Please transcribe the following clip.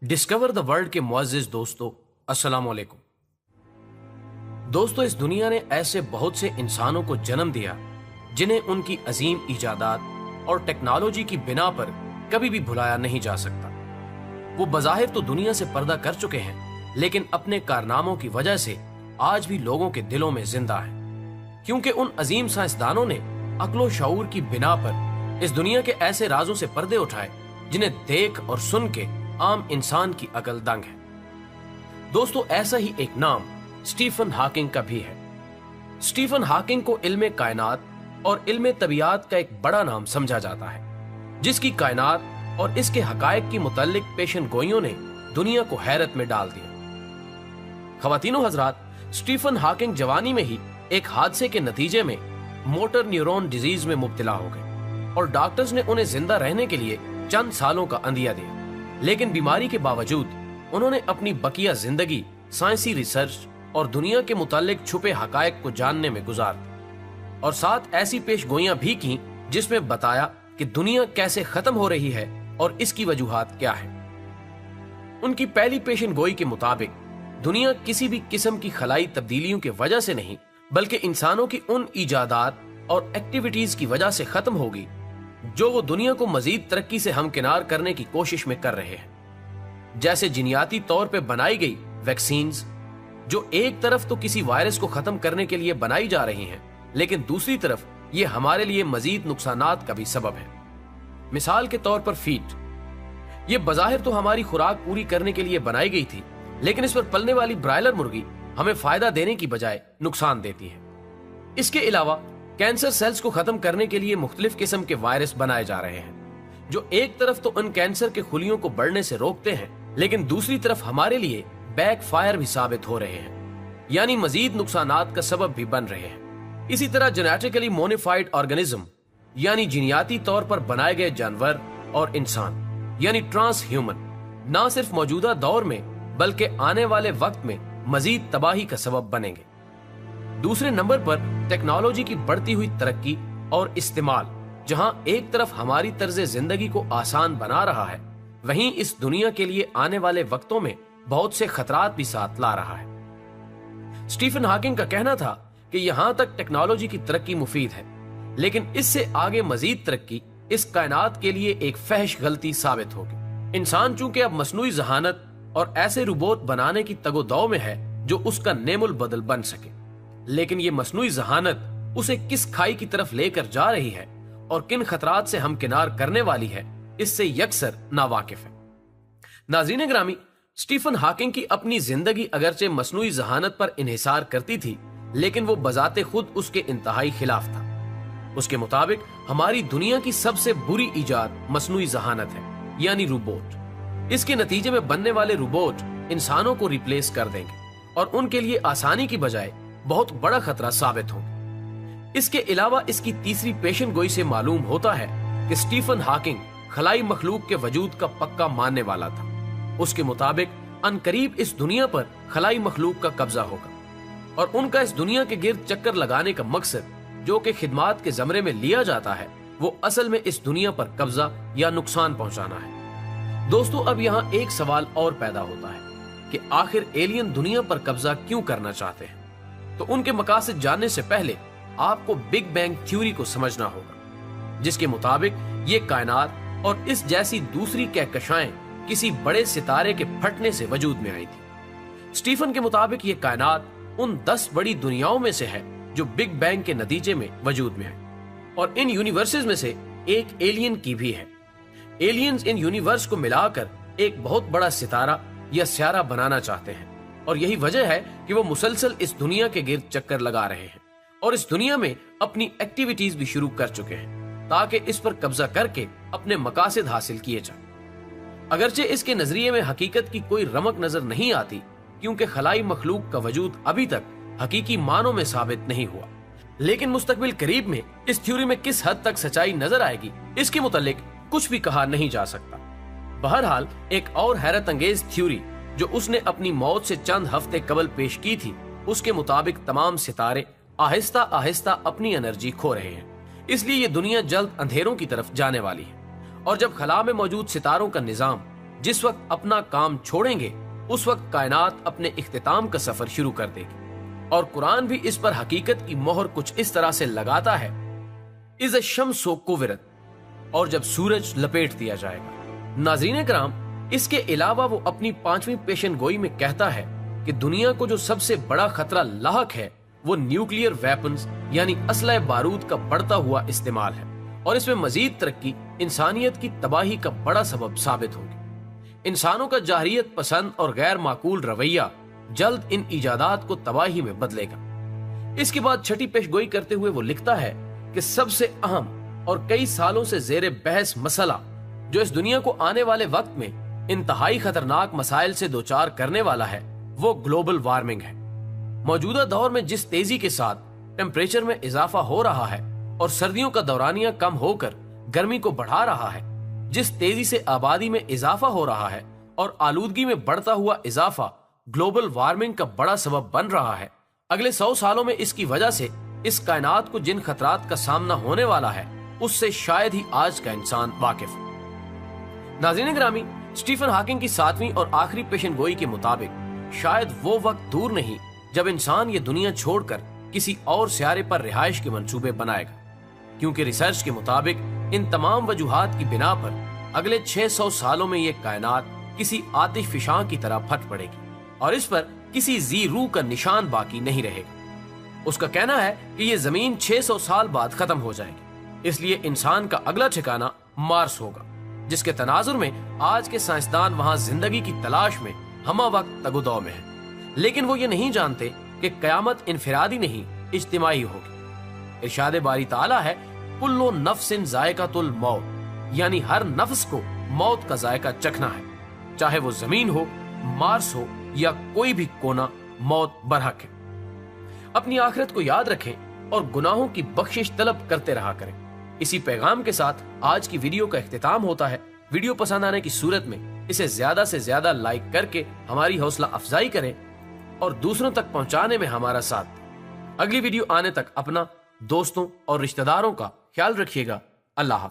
Discover the world के मुअज़्ज़िज़ दोस्तों, अस्सलाम वालेकुम। दोस्तों, इस दुनिया ने ऐसे बहुत से इंसानों को जन्म दिया जिन्हें उनकी अजीम इजादात और टेक्नोलॉजी की बिना पर कभी भी भुलाया नहीं जा सकता। वो बज़ाहिर तो दुनिया से पर्दा कर चुके हैं, लेकिन अपने कारनामों की वजह से आज भी लोगों के दिलों में जिंदा हैं, क्योंकि उन अजीम साइंसदानों ने अक्लो शऊर की बिना पर इस दुनिया के ऐसे राजों से पर्दे उठाए जिन्हें देख और सुन के आम इंसान की अकल दंग है। दोस्तों, ऐसा ही एक नाम स्टीफन हॉकिंग का भी है। स्टीफन हॉकिंग को इल्मे कायनात और इल्मे तबीयत का एक बड़ा नाम समझा जाता है, जिसकी कायनात और इसके हकायक की मुतल्लिक पेशन गोइयों ने दुनिया को हैरत में डाल दिया। ख़वातीनो हजरात, स्टीफन हॉकिंग जवानी में ही एक हादसे के नतीजे में मोटर न्यूरॉन डिजीज में मुब्तला हो गए और डॉक्टर्स ने उन्हें जिंदा रहने के लिए चंद सालों का अंदिया दिया, लेकिन बीमारी के बावजूद उन्होंने अपनी बकिया जिंदगी साइंसी रिसर्च और दुनिया के मुतालिक छुपे हकायक को जानने में गुजार दी और साथ ऐसी पेशगोइयां भी की जिसमें बताया कि दुनिया कैसे खत्म हो रही है और इसकी वजूहात क्या है। उनकी पहली पेशन गोई के मुताबिक दुनिया किसी भी किस्म की खलाई तब्दीलियों की वजह से नहीं, बल्कि इंसानों की उन इजादात और एक्टिविटीज की वजह से खत्म होगी जो वो दुनिया को मजीद तरक्की से हमकिनार करने की कोशिश में कर रहे हैं। जैसे जिनियाती तौर पे बनाई गई वैक्सीन्स, जो एक तरफ तो किसी वायरस को खत्म करने के लिए बनाई जा रही हैं, लेकिन दूसरी तरफ ये हमारे लिए मजीद नुकसानात का भी सबब है। मिसाल के तौर पर फीड, ये बज़ाहिर तो हमारी खुराक पूरी करने के लिए बनाई गई थी, लेकिन इस पर पलने वाली ब्रायलर मुर्गी हमें फायदा देने की बजाय नुकसान देती है। इसके अलावा कैंसर सेल्स को खत्म करने के लिए मुख्तलिफ किस्म के वायरस बनाए जा रहे हैं, जो एक तरफ तो उन कैंसर के खुलियों को बढ़ने से रोकते हैं, लेकिन दूसरी तरफ हमारे लिए बैक फायर भी साबित हो रहे हैं, यानी मजीद नुकसानात का सबब भी बन रहे हैं। इसी तरह जेनेटिकली मॉडिफाइड ऑर्गेनिज्म, यानी जिनियाती तौर पर बनाए गए जानवर और इंसान, यानी ट्रांस ह्यूमन, न सिर्फ मौजूदा दौर में बल्कि आने वाले वक्त में मजीद तबाही का सबब बनेंगे। दूसरे नंबर पर टेक्नोलॉजी की बढ़ती हुई तरक्की और इस्तेमाल, जहां एक तरफ हमारी तर्ज जिंदगी को आसान बना रहा है, वहीं इस दुनिया के लिए आने वाले वक्तों में बहुत से खतरात भी साथ ला रहा है। स्टीफन हॉकिंग का कहना था कि यहां तक टेक्नोलॉजी की तरक्की मुफीद है, लेकिन इससे आगे मजीद तरक्की इस कायनात के लिए एक फहश गलती साबित होगी। इंसान चूंकि अब मसनूई जहानत और ऐसे रोबोट बनाने की तगोदौ में है जो उसका नेमुल बदल बन सके, लेकिन ये मसनूई जहानत उसे किस खाई की तरफ लेकर जा रही है और किन खतरात से हमकिनार करने वाली है, इससे यकसर नावाकिफ है। नाज़रीन ग्रामी, स्टीफन हॉकिंग की अपनी जिंदगी अगरचे मसनूई जहानत पर इन्हिसार करती थी, लेकिन वो बजाते खुद उसके इंतहाई खिलाफ था। उसके मुताबिक हमारी दुनिया की सबसे बुरी इजाद मसनूई जहानत है, यानी रोबोट। इसके नतीजे में बनने वाले रोबोट इंसानों को रिप्लेस कर देंगे और उनके लिए आसानी की बजाय बहुत बड़ा खतरा साबित होंगे। इसके अलावा इसकी तीसरी पेशन गोई से मालूम होता है कि स्टीफन हॉकिंग खलाई मखलूक के वजूद का पक्का मानने वाला था। उसके मुताबिक अनकरीब इस दुनिया पर खलाई मखलूक का कब्जा होगा और उनका इस दुनिया के गिर्द चक्कर लगाने का मकसद, जो कि खिदमात के जमरे में लिया जाता है, वो असल में इस दुनिया पर कब्जा या नुकसान पहुंचाना है। दोस्तों, अब यहाँ एक सवाल और पैदा होता है कि आखिर एलियन दुनिया पर कब्जा क्यों करना चाहते हैं। तो उनके मकासद जानने से पहले आपको बिग बैंग थ्योरी को समझना होगा, जिसके मुताबिक ये कायनात और इस जैसी दूसरी कहकशाएं किसी बड़े सितारे के फटने से वजूद में आई थी। स्टीफन के मुताबिक ये कायनात उन 10 बड़ी दुनियाओं में से है जो बिग बैंग के नतीजे में वजूद में है, और इन यूनिवर्सेस में से एक एलियन की भी है। एलियंस इन यूनिवर्स को मिलाकर एक बहुत बड़ा सितारा या स्यारा बनाना चाहते हैं, और यही वजह है कि वो मुसलसल इस दुनिया के गिर्द चक्कर लगा रहे हैं और इस दुनिया में अपनी एक्टिविटीज भी शुरू कर चुके हैं, ताकि इस पर कब्जा करके अपने मकासद हासिल किए जाएं। अगरचे इसके नजरिए में हकीकत की कोई रमक नजर नहीं आती, क्योंकि खलाई मखलूक का वजूद अभी तक हकीकी मानों में साबित नहीं हुआ, लेकिन मुस्तकबिल करीब में इस थ्योरी में किस हद तक सच्चाई नजर आएगी, इसके मुतालिक कुछ भी कहा नहीं जा सकता। बहरहाल, एक और हैरत अंगेज थ्योरी जो उसने अपनी मौत से चंद हफ्ते कबल पेश की थी, उसके मुताबिक तमाम सितारे आहिस्ता आहिस्ता अपनी एनर्जी खो रहे हैं, इसलिए ये दुनिया जल्द अंधेरों की तरफ जाने वाली है। और जब खला में मौजूद सितारों का निजाम जिस वक्त अपना काम छोड़ेंगे उस वक्त कायनात अपने इख्तिताम का सफर शुरू कर देगी। और कुरान भी इस पर हकीकत की मोहर कुछ इस तरह से लगाता है, इज़ शम्सो कुविरत, और जब सूरज लपेट दिया जाएगा। नाज़रीन कराम, इसके अलावा वो अपनी 5वीं पेशन गोई में कहता है कि दुनिया को जो सबसे बड़ा खतरा लाहक है वो न्यूक्लियर वेपन्स यानी असलह बारूद का बढ़ता हुआ इस्तेमाल है, और इसमें मजीद तरक्की इंसानियत की तबाही का बड़ा सबब साबित होगी। इंसानों का जाहरियत पसंद और गैर माकूल रवैया जल्द इन इजादात को तबाही में बदलेगा। इसके बाद छठी पेशगोई करते हुए वो लिखता है कि सबसे अहम और कई सालों से जेर बहस मसला जो इस दुनिया को आने वाले वक्त में इंतहाई खतरनाक मसाइल से दो चार करने वाला है वो ग्लोबल वार्मिंग है। मौजूदा दौर में जिस तेजी के साथ टेम्परेचर में इजाफा हो रहा है और सर्दियों का दौरानिया कम होकर गर्मी को बढ़ा रहा है, जिस तेजी से आबादी में इजाफा हो रहा है और आलूदगी में बढ़ता हुआ इजाफा ग्लोबल वार्मिंग का बड़ा सबब बन रहा है, अगले 100 सालों में इसकी वजह से इस कायनात को जिन खतरात का सामना होने वाला है उससे शायद ही आज का इंसान वाकिफ है। नाज़रीन ग्रामी, स्टीफन हॉकिंग की 7वीं और आखिरी पेशन गोई के मुताबिक शायद वो वक्त दूर नहीं जब इंसान ये दुनिया छोड़कर किसी और सियारे पर रिहाइश के मंसूबे बनाएगा, क्योंकि रिसर्च के मुताबिक इन तमाम वजूहात की बिना पर अगले 600 सालों में ये कायनात किसी आतिश फिशां की तरह फट पड़ेगी और इस पर किसी जी रूह का निशान बाकी नहीं रहेगा। उसका कहना है कि ये जमीन 600 साल बाद खत्म हो जाएगी, इसलिए इंसान का अगला ठिकाना मार्स होगा, जिसके तनाजुर में आज के साइंसदान वहां जिंदगी की तलाश में हमा वक्त तगुदौ में है, लेकिन वो ये नहीं जानते कि कयामत इनफिरादी नहीं इज्तिमाई होगी। इरशाद बारी ताला है, कुल्लु नफ्सिन जायकातुल मौत, यानी हर नफ्स को मौत का जायका चखना है, चाहे वो जमीन हो, मार्स हो या कोई भी कोना, मौत बरहक है। अपनी आखिरत को याद रखें और गुनाहों की बख्शिश तलब करते रहा करें। इसी पैगाम के साथ आज की वीडियो का इख्तिताम होता है। वीडियो पसंद आने की सूरत में इसे ज्यादा से ज्यादा लाइक करके हमारी हौसला अफजाई करें और दूसरों तक पहुंचाने में हमारा साथ दें। अगली वीडियो आने तक अपना, दोस्तों और रिश्तेदारों का ख्याल रखिएगा। अल्लाह हाफ़िज़।